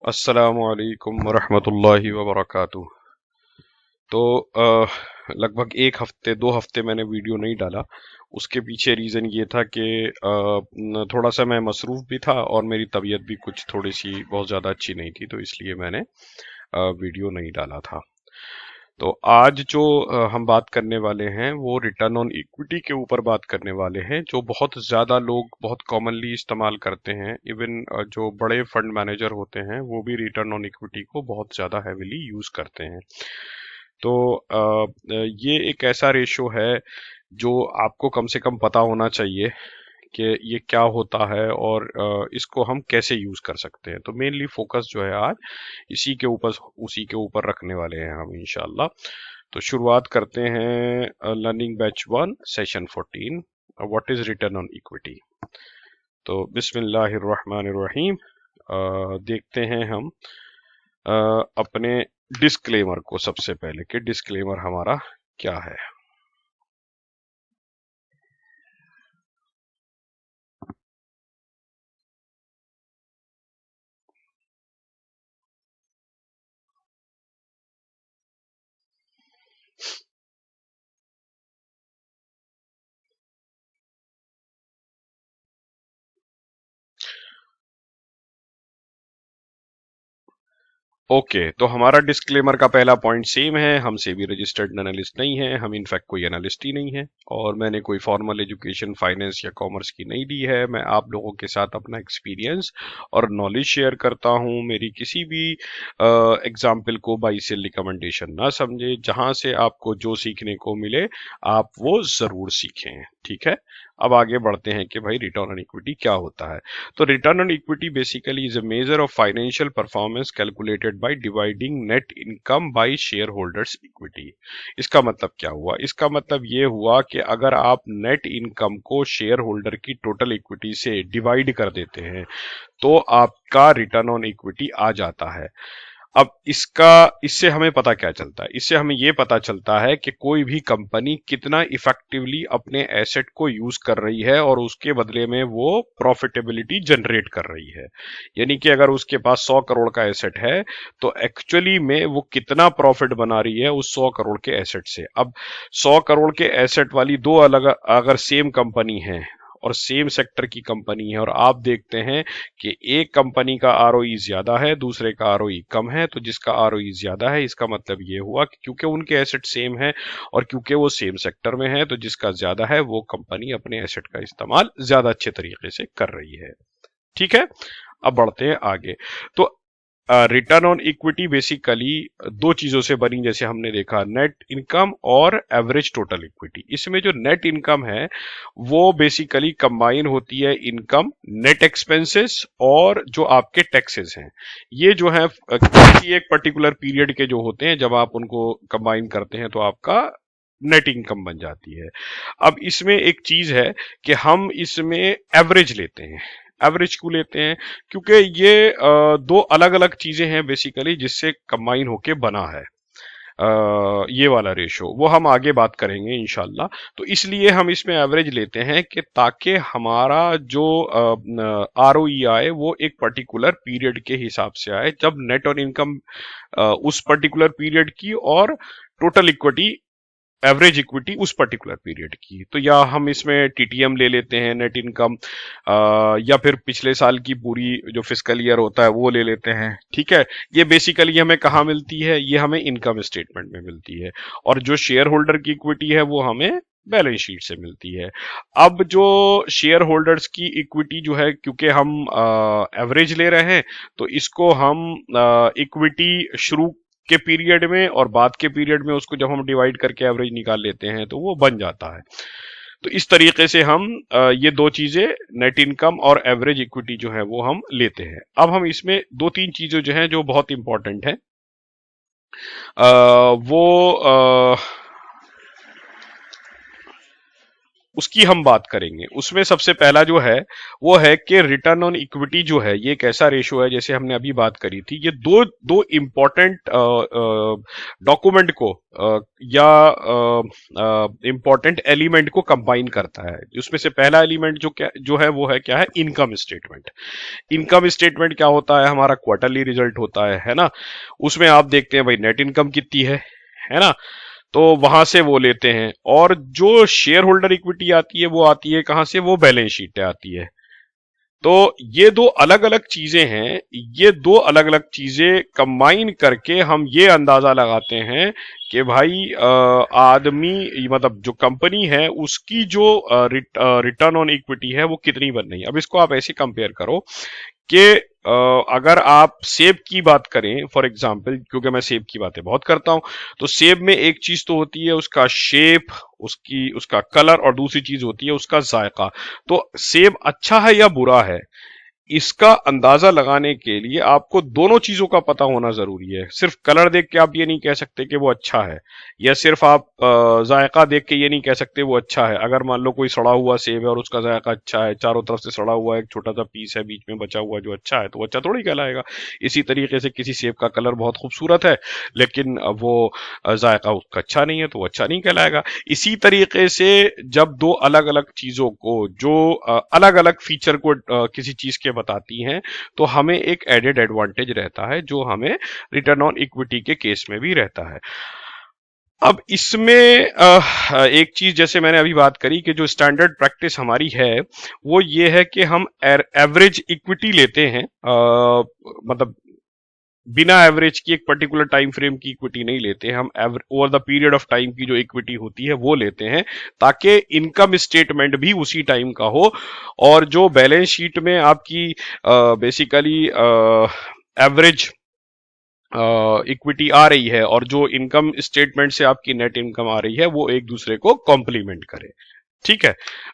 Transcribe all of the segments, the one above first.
अस्सलामुअलैकुम वरहमतुल्लाहि वबरकातुह। तो लगभग एक हफ्ते 2 हफ्ते मैंने वीडियो नहीं डाला। उसके पीछे रीज़न ये था कि थोड़ा सा मैं मसरूफ़ भी था और मेरी तबीयत भी कुछ थोड़ी सी बहुत ज़्यादा अच्छी नहीं थी, तो इसलिए मैंने वीडियो नहीं डाला था। तो आज जो हम बात करने वाले हैं वो रिटर्न ऑन इक्विटी के ऊपर बात करने वाले हैं, जो बहुत ज़्यादा लोग बहुत कॉमनली इस्तेमाल करते हैं। इवन जो बड़े फंड मैनेजर होते हैं वो भी रिटर्न ऑन इक्विटी को बहुत ज़्यादा हैविली यूज़ करते हैं। तो ये एक ऐसा रेशो है जो आपको कम से कम पता होना चाहिए कि ये क्या होता है और इसको हम कैसे यूज कर सकते हैं। तो मेनली फोकस जो है आज इसी के ऊपर उसी के ऊपर रखने वाले हैं हम इंशाल्लाह। तो शुरुआत करते हैं learning batch 1 session 14, what is return on equity. तो बिस्मिल्लाहिर्रहमानिर्रहीम। देखते हैं हम अपने डिस्क्लेमर को सबसे पहले कि डिस्क्लेमर हमारा क्या है। ओके, तो हमारा डिस्क्लेमर का पहला पॉइंट सेम है। हम सेबी रजिस्टर्ड एनालिस्ट नहीं है, हम इनफैक्ट कोई एनालिस्ट ही नहीं है, और मैंने कोई फॉर्मल एजुकेशन फाइनेंस या कॉमर्स की नहीं ली है। मैं आप लोगों के साथ अपना एक्सपीरियंस और नॉलेज शेयर करता हूं। मेरी किसी भी एग्जाम्पल को बाई से रिकमेंडेशन ना समझे। जहां से आपको जो सीखने को मिले आप वो जरूर सीखें, ठीक है। अब आगे बढ़ते हैं कि भाई रिटर्न ऑन इक्विटी क्या होता है। तो return on equity basically is a measure of financial performance calculated by dividing net income by share holders equity. इसका मतलब क्या हुआ? इसका मतलब ये हुआ कि अगर आप नेट इनकम को शेयर होल्डर की टोटल इक्विटी से डिवाइड कर देते हैं तो आपका रिटर्न ऑन इक्विटी आ जाता है। अब इससे हमें पता क्या चलता है? इससे हमें ये पता चलता है कि कोई भी कंपनी कितना इफेक्टिवली अपने एसेट को यूज कर रही है और उसके बदले में वो प्रॉफिटेबिलिटी जनरेट कर रही है। यानी कि अगर उसके पास 100 करोड़ का एसेट है तो एक्चुअली में वो कितना प्रॉफिट बना रही है उस 100 करोड़ के एसेट से। अब 100 करोड़ के एसेट वाली दो अलग अगर सेम कंपनी है और सेम सेक्टर की कंपनी है और आप देखते हैं कि एक कंपनी का आरओई ज्यादा है, दूसरे का आरओई कम है, तो जिसका आरओई ज्यादा है इसका मतलब ये हुआ कि क्योंकि उनके एसेट सेम है और क्योंकि वो सेम सेक्टर में है तो जिसका ज्यादा है वो कंपनी अपने एसेट का इस्तेमाल ज्यादा अच्छे तरीके से कर रही है, ठीक है। अब बढ़ते हैं आगे। तो रिटर्न ऑन इक्विटी बेसिकली दो चीजों से बनी, जैसे हमने देखा नेट इनकम और एवरेज टोटल इक्विटी। इसमें जो नेट इनकम है वो बेसिकली कंबाइन होती है इनकम, नेट एक्सपेंसेस और जो आपके टैक्सेस हैं। ये जो है किसी एक पर्टिकुलर पीरियड के जो होते हैं, जब आप उनको कंबाइन करते हैं तो आपका नेट इनकम बन जाती है। अब इसमें एक चीज है कि हम इसमें एवरेज लेते हैं। एवरेज क्यों लेते हैं? क्योंकि ये दो अलग अलग चीजें हैं बेसिकली जिससे कंबाइन होके बना है ये वाला रेशो। वो हम आगे बात करेंगे इंशाल्लाह। तो इसलिए हम इसमें एवरेज लेते हैं कि ताकि हमारा जो आरओई आए वो एक पर्टिकुलर पीरियड के हिसाब से आए, जब नेट और इनकम उस पर्टिकुलर पीरियड की और टोटल इक्विटी एवरेज इक्विटी उस पर्टिकुलर पीरियड की। तो या हम इसमें टीटीएम ले लेते हैं नेट इनकम, या फिर पिछले साल की पूरी जो फिस्कल ईयर होता है वो ले लेते हैं, ठीक है। ये बेसिकली हमें कहाँ मिलती है? ये हमें इनकम स्टेटमेंट में मिलती है, और जो शेयर होल्डर की इक्विटी है वो हमें बैलेंस शीट से मिलती है। अब जो शेयर होल्डर्स की इक्विटी जो है, क्योंकि हम एवरेज ले रहे हैं तो इसको हम इक्विटी शुरू के पीरियड में और बाद के पीरियड में उसको जब हम डिवाइड करके एवरेज निकाल लेते हैं तो वो बन जाता है। तो इस तरीके से हम ये दो चीजें नेट इनकम और एवरेज इक्विटी जो है वो हम लेते हैं। अब हम इसमें दो तीन चीजें जो हैं जो बहुत इंपॉर्टेंट है वो उसकी हम बात करेंगे। उसमें सबसे पहला जो है वो है कि रिटर्न ऑन इक्विटी जो है ये एक ऐसा रेशो है, जैसे हमने अभी बात करी थी, ये दो दो इंपॉर्टेंट डॉक्यूमेंट को या इंपॉर्टेंट एलिमेंट को कंबाइन करता है। उसमें से पहला एलिमेंट जो है वो है क्या है, इनकम स्टेटमेंट। इनकम स्टेटमेंट क्या होता है, हमारा क्वार्टरली रिजल्ट होता है ना। उसमें आप देखते हैं भाई नेट इनकम कितनी है ना, तो वहां से वो लेते हैं। और जो शेयर होल्डर इक्विटी आती है वो आती है कहां से, वो बैलेंस शीट पे आती है। तो ये दो अलग अलग चीजें हैं, ये दो अलग अलग चीजें कंबाइन करके हम ये अंदाजा लगाते हैं कि भाई आदमी मतलब जो कंपनी है उसकी जो रिटर्न ऑन इक्विटी है वो कितनी बन रही है। अब इसको आप ऐसे कंपेयर करो कि अगर आप सेब की बात करें फॉर एग्जांपल, क्योंकि मैं सेब की बातें बहुत करता हूं, तो सेब में एक चीज तो होती है उसका शेप, उसका कलर, और दूसरी चीज होती है उसका जायका। तो सेब अच्छा है या बुरा है, इसका अंदाजा लगाने के लिए आपको दोनों चीजों का पता होना जरूरी है। सिर्फ कलर देख के आप ये नहीं कह सकते कि वो अच्छा है, या सिर्फ आप जायका देख के ये नहीं कह सकते वो अच्छा है। अगर मान लो कोई सड़ा हुआ सेब है और उसका जायका अच्छा है, चारों तरफ से सड़ा हुआ एक छोटा सा पीस है बीच में बचा हुआ जो अच्छा है, तो वो अच्छा थोड़ी कहलाएगा। इसी तरीके से किसी सेब का कलर बहुत खूबसूरत है लेकिन वो जायका उसका अच्छा नहीं है, तो वो अच्छा नहीं कहलाएगा। इसी तरीके से जब दो अलग अलग चीजों को जो अलग अलग फीचर को किसी चीज के बताती हैं, तो हमें एक एडेड एडवांटेज रहता है जो हमें रिटर्न ऑन इक्विटी के केस में भी रहता है। अब इसमें एक चीज जैसे मैंने अभी बात करी कि जो स्टैंडर्ड प्रैक्टिस हमारी है वो ये है कि हम एवरेज इक्विटी लेते हैं, मतलब बिना एवरेज की एक पर्टिकुलर टाइम फ्रेम की इक्विटी नहीं लेते, हम over the period of time की जो इक्विटी होती है वो लेते हैं, ताकि इनकम स्टेटमेंट भी उसी टाइम का हो। और जो बैलेंस शीट में आपकी बेसिकली एवरेज इक्विटी आ रही है और जो इनकम स्टेटमेंट से आपकी नेट इनकम आ रही है, वो एक दूसरे को कॉम्प्लीमेंट करे। ठीक है,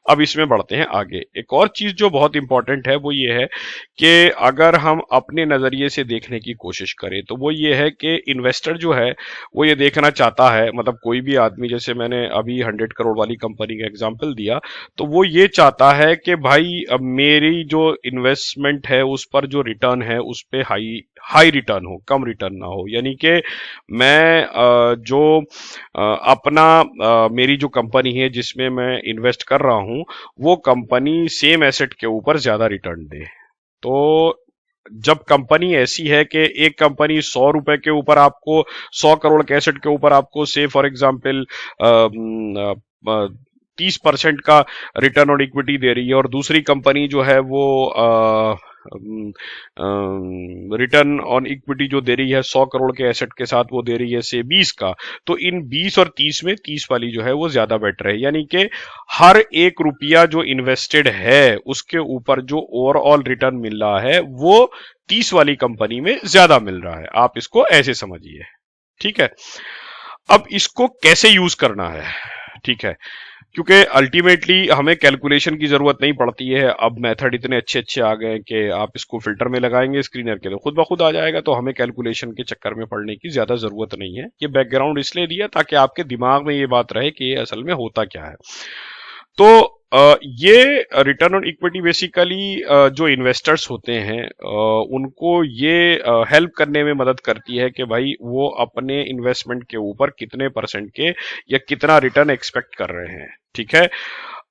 अब इसमें बढ़ते हैं आगे। एक और चीज जो बहुत इंपॉर्टेंट है वो ये है कि अगर हम अपने नजरिए से देखने की कोशिश करें तो वो ये है कि इन्वेस्टर जो है वो ये देखना चाहता है, मतलब कोई भी आदमी, जैसे मैंने अभी 100 करोड़ वाली कंपनी का एग्जांपल दिया, तो वो ये चाहता है कि भाई अब मेरी जो इन्वेस्टमेंट है उस पर जो रिटर्न है उस पे हाई हाई रिटर्न हो, कम रिटर्न ना हो। यानी कि मैं जो अपना मेरी जो कंपनी है जिसमें मैं इन्वेस्ट कर रहा हूं वो कंपनी सेम एसेट के ऊपर ज्यादा रिटर्न दे। तो जब कंपनी ऐसी है कि एक कंपनी 100 रुपए के ऊपर आपको 100 करोड़ के एसेट के ऊपर आपको से फॉर एग्जाम्पल 30% का रिटर्न ऑन इक्विटी दे रही है, और दूसरी कंपनी जो है वो रिटर्न ऑन इक्विटी जो दे रही है 100 करोड़ के एसेट के साथ वो दे रही है से 20 का, तो इन 20 और 30 में 30 वाली जो है वो ज्यादा बेटर है। यानी कि हर एक रुपया जो इन्वेस्टेड है उसके ऊपर जो ओवरऑल रिटर्न मिल रहा है वो 30 वाली कंपनी में ज्यादा मिल रहा है। आप इसको ऐसे समझिए, ठीक है। अब इसको कैसे यूज करना है, ठीक है, क्योंकि अल्टीमेटली हमें कैलकुलेशन की जरूरत नहीं पड़ती है। अब मेथड इतने अच्छे अच्छे आ गए कि आप इसको फिल्टर में लगाएंगे स्क्रीनर के तो खुद ब खुद आ जाएगा, तो हमें कैलकुलेशन के चक्कर में पड़ने की ज्यादा जरूरत नहीं है। ये बैकग्राउंड इसलिए दिया ताकि आपके दिमाग में ये बात रहे कि ये असल में होता क्या है। तो ये रिटर्न ऑन इक्विटी बेसिकली जो इन्वेस्टर्स होते हैं उनको ये हेल्प करने में मदद करती है कि भाई वो अपने इन्वेस्टमेंट के ऊपर कितने परसेंट के या कितना रिटर्न एक्सपेक्ट कर रहे हैं, ठीक है।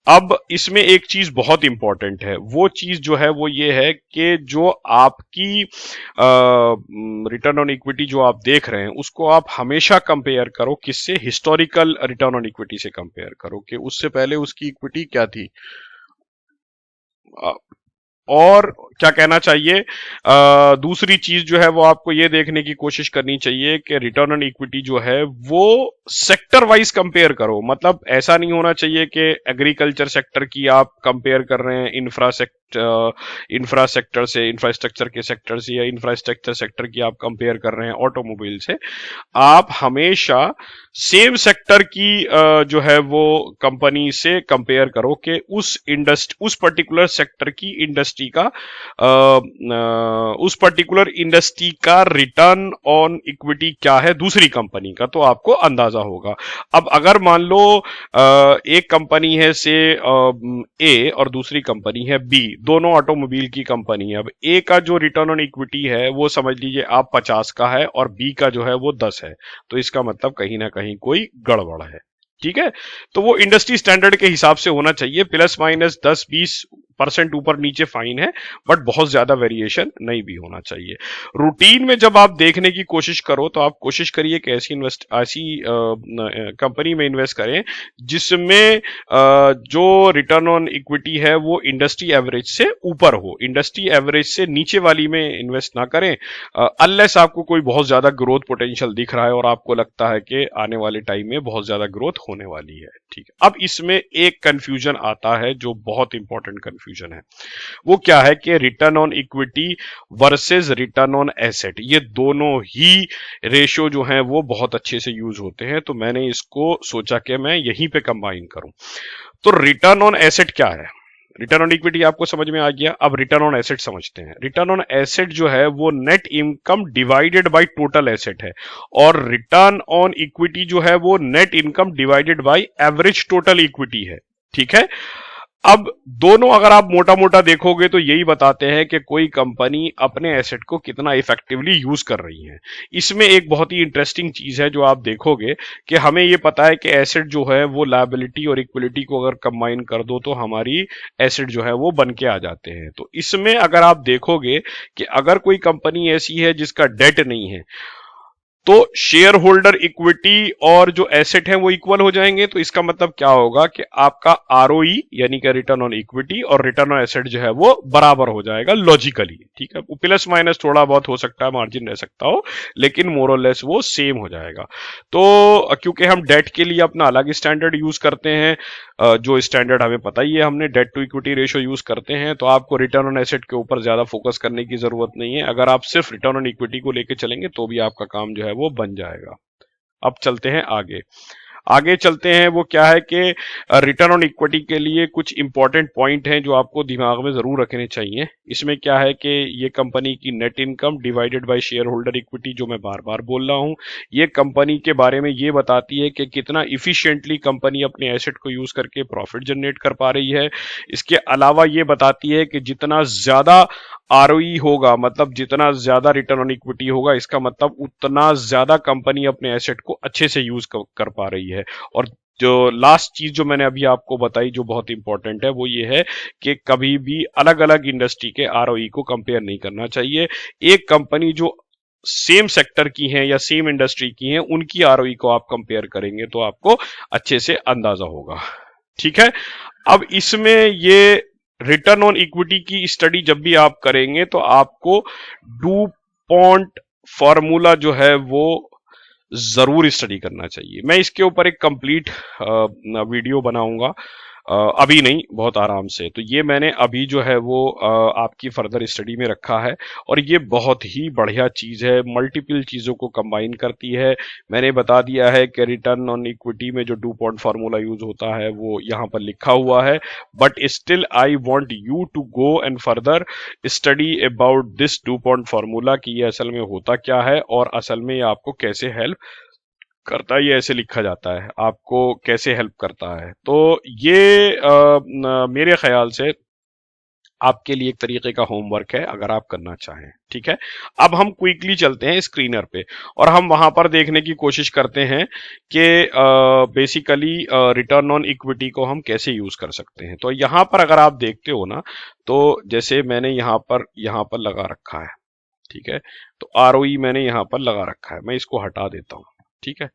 अब इसमें एक चीज बहुत इंपॉर्टेंट है, वो चीज जो है वो ये है कि जो आपकी रिटर्न ऑन इक्विटी जो आप देख रहे हैं उसको आप हमेशा कंपेयर करो किससे, हिस्टोरिकल रिटर्न ऑन इक्विटी से कंपेयर करो कि उससे पहले उसकी इक्विटी क्या थी। और क्या कहना चाहिए, दूसरी चीज जो है वो आपको ये देखने की कोशिश करनी चाहिए कि रिटर्न ऑन इक्विटी जो है वो सेक्टर वाइज कंपेयर करो। मतलब ऐसा नहीं होना चाहिए कि एग्रीकल्चर सेक्टर की आप कंपेयर कर रहे हैं इंफ्रास्ट्रक्चर के सेक्टर से, या इंफ्रास्ट्रक्चर सेक्टर की आप कंपेयर कर रहे हैं ऑटोमोबाइल से। आप हमेशा सेम सेक्टर की जो है वो कंपनी से कंपेयर करो कि उस पर्टिकुलर सेक्टर की इंडस्ट्री इंडस्ट्री का उस पर्टिकुलर इंडस्ट्री का रिटर्न ऑन इक्विटी क्या है दूसरी कंपनी का, तो आपको अंदाजा होगा। अब अगर मान लो एक कंपनी है से ए और दूसरी कंपनी है बी, दोनों ऑटोमोबाइल की कंपनी है। अब ए का जो रिटर्न ऑन इक्विटी है वो समझ लीजिए आप 50 का है और बी का जो है वो 10 है, तो इसका मतलब कहीं ना कहीं कोई गड़बड़ है। ठीक है, तो वो इंडस्ट्री स्टैंडर्ड के हिसाब से होना चाहिए, प्लस माइनस 10-20% ऊपर नीचे फाइन है, बट बहुत ज्यादा वेरिएशन नहीं भी होना चाहिए। रूटीन में जब आप देखने की कोशिश करो तो आप कोशिश करिए कि ऐसी कंपनी में इन्वेस्ट करें जिसमें जो रिटर्न ऑन इक्विटी है वो इंडस्ट्री एवरेज से ऊपर हो, इंडस्ट्री एवरेज से नीचे वाली में इन्वेस्ट ना करें, अनलेस आपको कोई बहुत ज्यादा ग्रोथ पोटेंशियल दिख रहा है और आपको लगता है कि आने वाले टाइम में बहुत ज्यादा ग्रोथ होने वाली है। ठीक है, अब इसमें एक कंफ्यूजन आता है जो बहुत इंपॉर्टेंट कंफ्यूजन है, वो क्या है कि return on equity versus return on asset, ये दोनों ही रेशियो जो हैं वो बहुत अच्छे से यूज होते हैं, तो मैंने इसको सोचा कि मैं यहीं पे कंबाइन करूं। तो रिटर्न ऑन एसेट क्या है? रिटर्न ऑन इक्विटी आपको समझ में आ गया, अब रिटर्न ऑन एसेट समझते हैं। रिटर्न ऑन एसेट जो है वो net income divided by total asset है, और रिटर्न ऑन इक्विटी जो है वो net income divided by average total equity है। ठीक है, अब दोनों अगर आप मोटा मोटा देखोगे तो यही बताते हैं कि कोई कंपनी अपने एसेट को कितना इफेक्टिवली यूज कर रही है। इसमें एक बहुत ही इंटरेस्टिंग चीज है जो आप देखोगे कि हमें ये पता है कि एसेट जो है वो लायबिलिटी और इक्विलिटी को अगर कंबाइन कर दो तो हमारी एसेट जो है वो बन के आ जाते हैं। तो इसमें अगर आप देखोगे कि अगर कोई कंपनी ऐसी है जिसका डेट नहीं है तो शेयर होल्डर इक्विटी और जो एसेट है वो इक्वल हो जाएंगे, तो इसका मतलब क्या होगा कि आपका आरओई यानी कि रिटर्न ऑन इक्विटी और रिटर्न ऑन एसेट जो है वो बराबर हो जाएगा लॉजिकली। ठीक है, प्लस माइनस थोड़ा बहुत हो सकता है, मार्जिन रह सकता हो, लेकिन मोर और लेस वो सेम हो जाएगा। तो क्योंकि हम डेट के लिए अपना अलग स्टैंडर्ड यूज करते हैं, जो स्टैंडर्ड हमें पता ही है, हमने debt to equity ratio use करते हैं, तो आपको रिटर्न ऑन एसेट के ऊपर ज्यादा फोकस करने की जरूरत नहीं है। अगर आप सिर्फ रिटर्न ऑन इक्विटी को लेके चलेंगे तो भी आपका काम जो है वो बन जाएगा। अब चलते हैं आगे। आगे चलते हैं, वो क्या है कि रिटर्न ऑन इक्विटी के लिए कुछ इंपॉर्टेंट पॉइंट हैं जो आपको दिमाग में जरूर रखने चाहिए। इसमें क्या है कि ये कंपनी की net income divided by share holder equity, जो मैं बार बार बोल रहा हूं, ये कंपनी के बारे में ये बताती है कि कितना इफिशिएंटली कंपनी अपने एसेट को यूज करके प्रॉफिट जनरेट कर पा रही है। इसके अलावा ये बताती है कि जितना ज्यादा आरओई होगा, मतलब जितना ज्यादा रिटर्न ऑन इक्विटी होगा, इसका मतलब उतना ज्यादा कंपनी अपने एसेट को अच्छे से यूज कर पा रही है। और जो लास्ट चीज जो मैंने अभी आपको बताई जो बहुत इंपॉर्टेंट है वो ये है कि कभी भी अलग अलग इंडस्ट्री के आरओई को कंपेयर नहीं करना चाहिए। एक कंपनी जो सेम सेक्टर की है या सेम इंडस्ट्री की है, उनकी आरओई को आप कंपेयर करेंगे तो आपको अच्छे से अंदाजा होगा। ठीक है, अब इसमें ये रिटर्न ऑन इक्विटी की स्टडी जब भी आप करेंगे तो आपको डूपॉन्ट फॉर्मूला जो है वो जरूर स्टडी करना चाहिए। मैं इसके ऊपर एक कंप्लीट वीडियो बनाऊंगा, अभी नहीं, बहुत आराम से। तो ये मैंने अभी जो है वो आपकी फर्दर स्टडी में रखा है, और ये बहुत ही बढ़िया चीज है, मल्टीपल चीजों को कंबाइन करती है। मैंने बता दिया है कि रिटर्न ऑन इक्विटी में जो डूपॉन्ट फार्मूला यूज होता है वो यहाँ पर लिखा हुआ है, but still I want you to go and further study about this DuPont formula कि ये असल में होता क्या है और असल में ये आपको कैसे हेल्प करता है। ये ऐसे लिखा जाता है, आपको कैसे हेल्प करता है। तो ये मेरे ख्याल से आपके लिए एक तरीके का होमवर्क है अगर आप करना चाहें। ठीक है, अब हम क्विकली चलते हैं स्क्रीनर पे और हम वहां पर देखने की कोशिश करते हैं कि बेसिकली रिटर्न ऑन इक्विटी को हम कैसे यूज कर सकते हैं। तो यहां पर अगर आप देखते हो ना, तो जैसे मैंने यहां पर लगा रखा है, ठीक है, तो आरओई मैंने यहां पर लगा रखा है, मैं इसको हटा देता हूं। ठीक है,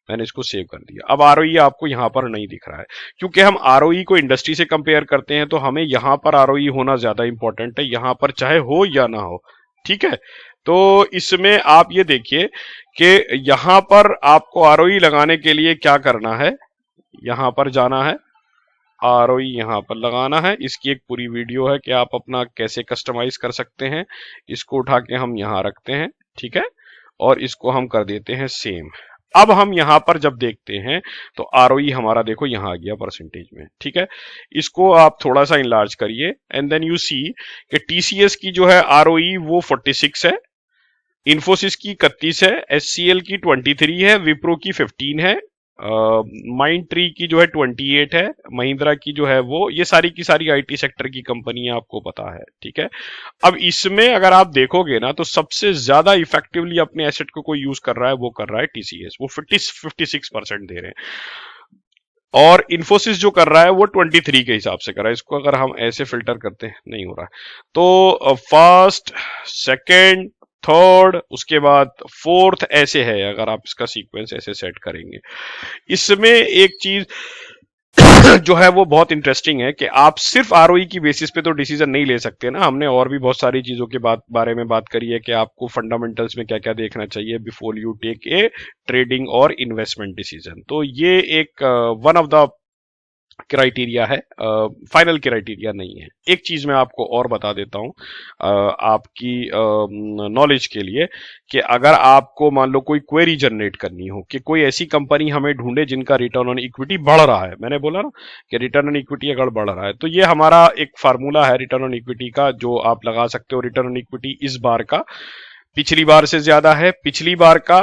मैंने इसको सेव कर दिया। अब आरओई आपको यहां पर नहीं दिख रहा है, क्योंकि हम आरओई को इंडस्ट्री से कंपेयर करते हैं, तो हमें यहां पर आरओई होना ज्यादा इंपॉर्टेंट है, यहां पर चाहे हो या ना हो। ठीक है, तो इसमें आप ये देखिए कि यहां पर आपको आरओई लगाने के लिए क्या करना है, यहां पर जाना है, आरओई यहां पर लगाना है। इसकी एक पूरी वीडियो है कि आप अपना कैसे कस्टमाइज कर सकते हैं। इसको उठा के हम यहां रखते हैं, ठीक है, और इसको हम कर देते हैं सेम। अब हम यहां पर जब देखते हैं तो आरओई हमारा देखो यहां आ गया परसेंटेज में, ठीक है। इसको आप थोड़ा सा इनलार्ज करिए एंड देन यू सी कि टीसीएस की जो है आरओई वो 46 है, इन्फोसिस की 31 है, एचसीएल की 23 है, विप्रो की 15 है, माइंड ट्री की जो है 28 है, महिंद्रा की जो है वो, ये सारी की सारी आईटी सेक्टर की कंपनी आपको पता है, ठीक है। अब इसमें अगर आप देखोगे ना तो सबसे ज्यादा इफेक्टिवली अपने एसेट को कोई यूज कर रहा है, वो कर रहा है टीसीएस, वो 56% दे रहे हैं, और इन्फोसिस जो कर रहा है वो 23 के हिसाब से कर रहा है। इसको अगर हम ऐसे फिल्टर करते हैं नहीं हो रहा है, तो फर्स्ट, सेकेंड, थर्ड, उसके बाद फोर्थ, ऐसे है। अगर आप इसका सीक्वेंस ऐसे सेट करेंगे, इसमें एक चीज जो है वो बहुत इंटरेस्टिंग है कि आप सिर्फ आरओई की बेसिस पे तो डिसीजन नहीं ले सकते ना। हमने और भी बहुत सारी चीजों के बारे में बात करी है कि आपको फंडामेंटल्स में क्या क्या देखना चाहिए before you take a trading और इन्वेस्टमेंट डिसीजन। तो ये एक वन ऑफ द क्राइटेरिया है, फाइनल क्राइटेरिया नहीं है। एक चीज मैं आपको और बता देता हूं आपकी नॉलेज के लिए, कि अगर आपको मान लो कोई क्वेरी जनरेट करनी हो कि कोई ऐसी कंपनी हमें ढूंढे जिनका रिटर्न ऑन इक्विटी बढ़ रहा है, मैंने बोला ना कि रिटर्न ऑन इक्विटी अगर बढ़ रहा है, तो ये हमारा एक फार्मूला है रिटर्न ऑन इक्विटी का, जो आप लगा सकते हो। रिटर्न ऑन इक्विटी इस बार का पिछली बार से ज्यादा है, पिछली बार का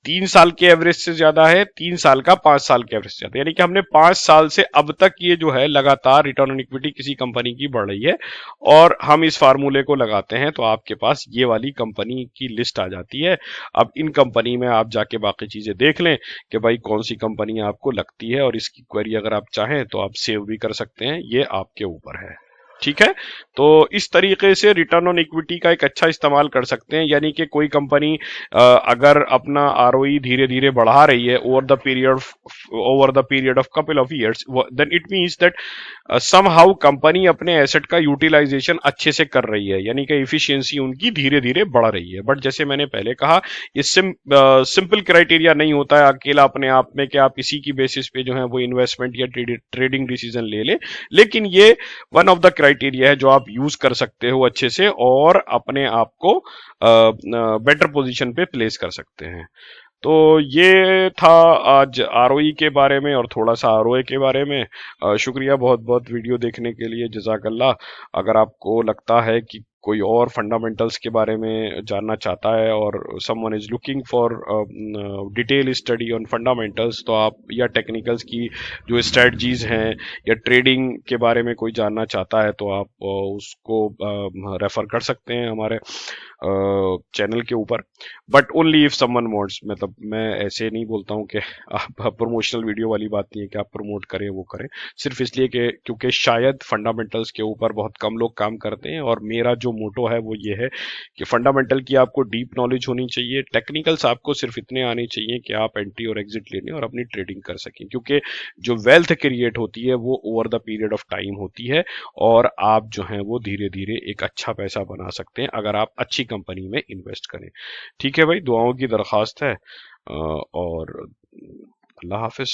3 साल के एवरेज से ज्यादा है, 3 साल का 5 साल के एवरेज से ज्यादा, यानी कि हमने 5 साल से अब तक ये जो है लगातार रिटर्न ऑन इक्विटी किसी कंपनी की बढ़ रही है, और हम इस फार्मूले को लगाते हैं तो आपके पास ये वाली कंपनी की लिस्ट आ जाती है। अब इन कंपनी में आप जाके बाकी चीजें देख लें कि भाई कौन सी कंपनी आपको लगती है, और इसकी क्वेरी अगर आप चाहें तो आप सेव भी कर सकते हैं, ये आपके ऊपर है, ठीक है। तो इस तरीके से रिटर्न ऑन इक्विटी का एक अच्छा इस्तेमाल कर सकते हैं, यानी कि कोई कंपनी अगर अपना आरओई धीरे धीरे बढ़ा रही है over the period of couple of years, then it means that somehow company अपने एसेट का यूटिलाइजेशन अच्छे से कर रही है, यानी कि इफिशियंसी उनकी धीरे धीरे बढ़ रही है। बट जैसे मैंने पहले कहा, ये सिंपल क्राइटेरिया नहीं होता है अकेला अपने आप में कि आप इसी की बेसिस पे जो है वो इन्वेस्टमेंट या ट्रेडिंग डिसीजन ले ले, लेकिन ये वन ऑफ द क्राइटेरिया है जो आप यूज कर सकते हो अच्छे से, और अपने आप को बेटर पोजीशन पे प्लेस कर सकते हैं। तो ये था आज आरओई के बारे में और थोड़ा सा आरओए के बारे में। शुक्रिया बहुत बहुत वीडियो देखने के लिए, जज़ाकल्लाह। अगर आपको लगता है कि कोई और फंडामेंटल्स के बारे में जानना चाहता है और someone is looking for detail study on fundamentals, तो आप, या टेक्निकल्स की जो स्ट्रेटजीज हैं, या ट्रेडिंग के बारे में कोई जानना चाहता है, तो आप उसको रेफर कर सकते हैं हमारे चैनल के ऊपर। But only if someone wants, मतलब मैं ऐसे नहीं बोलता हूं कि आप प्रमोशनल वीडियो वाली बात नहीं है कि आप प्रमोट करें वो करें, सिर्फ इसलिए कि क्योंकि शायद फंडामेंटल्स के ऊपर बहुत कम लोग काम करते हैं, और मेरा जो मोटो है वो ये है कि फंडामेंटल की आपको डीप नॉलेज होनी चाहिए, टेक्निकल्स आपको सिर्फ इतने आने चाहिए कि आप एंट्री और एग्जिट लेने और अपनी ट्रेडिंग कर सकें, क्योंकि जो वेल्थ क्रिएट होती है वो over the period of time होती है, और आप जो है वो धीरे धीरे एक अच्छा पैसा बना सकते हैं अगर आप अच्छी कंपनी में इन्वेस्ट करें। ठीक है भाई, दुआओं की दरखास्त है, और अल्लाह हाफिज।